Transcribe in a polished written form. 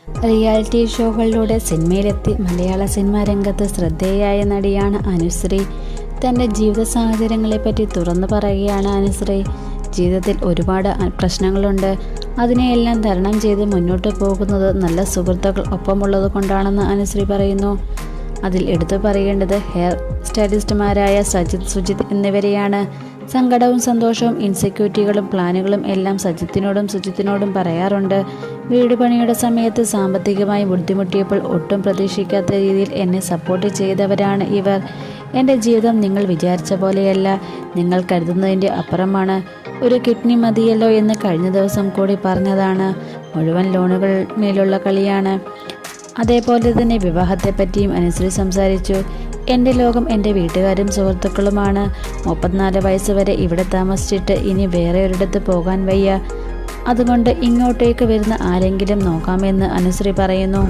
Reality ഷോകളിലൂടെ സിനിമയിലെത്തി മലയാള cinema രംഗത്ത് ശ്രദ്ധേയായ നടിയാണ് അനുശ്രീ. തൻ്റെ ജീവിത സാഹചര്യങ്ങളെപ്പറ്റി തുറന്നു പറയുകയാണ് അനുശ്രീ. ജീവിതത്തിൽ ഒരുപാട് പ്രശ്നങ്ങളുണ്ട്. അതിനെയെല്ലാം തരണം ചെയ്ത് മുന്നോട്ട് പോകുന്നത് നല്ല സുഹൃത്തുക്കൾ ഒപ്പമുള്ളത് കൊണ്ടാണെന്ന് അനുശ്രീ പറയുന്നു. അതിൽ എടുത്തു പറയേണ്ടത് ഹെയർ സ്റ്റൈലിസ്റ്റുമാരായ സജിത്, സുജിത് എന്നിവരെയാണ്. സങ്കടവും സന്തോഷവും ഇൻസെക്യൂരിറ്റികളും പ്ലാനുകളും എല്ലാം സജിത്തിനോടും സുജിത്തിനോടും പറയാറുണ്ട്. വീട് പണിയുടെ സമയത്ത് സാമ്പത്തികമായി ബുദ്ധിമുട്ടിയപ്പോൾ ഒട്ടും പ്രതീക്ഷിക്കാത്ത രീതിയിൽ എന്നെ സപ്പോർട്ട് ചെയ്തവരാണ് ഇവർ. എൻ്റെ ജീവിതം നിങ്ങൾ വിചാരിച്ച പോലെയല്ല, നിങ്ങൾ കരുതുന്നതിൻ്റെ അപ്പുറമാണ്. ഒരു കിഡ്നി മതിയല്ലോ എന്ന് കഴിഞ്ഞ ദിവസം കൂടി പറഞ്ഞതാണ്. മുഴുവൻ ലോണുകൾ മേലുള്ള കളിയാണ്. അതേപോലെ തന്നെ വിവാഹത്തെപ്പറ്റിയും അനുശ്രീ സംസാരിച്ചു. എൻ്റെ ലോകം എൻ്റെ വീട്ടുകാരും സുഹൃത്തുക്കളുമാണ്. 34 വയസ്സ് വരെ ഇവിടെ താമസിച്ചിട്ട് ഇനി വേറെ ഒരിടത്ത് പോകാൻ വയ്യ. അതുകൊണ്ട് ഇങ്ങോട്ടേക്ക് വരുന്ന ആരെങ്കിലും നോക്കാമെന്ന് അനുശ്രീ പറയുന്നു.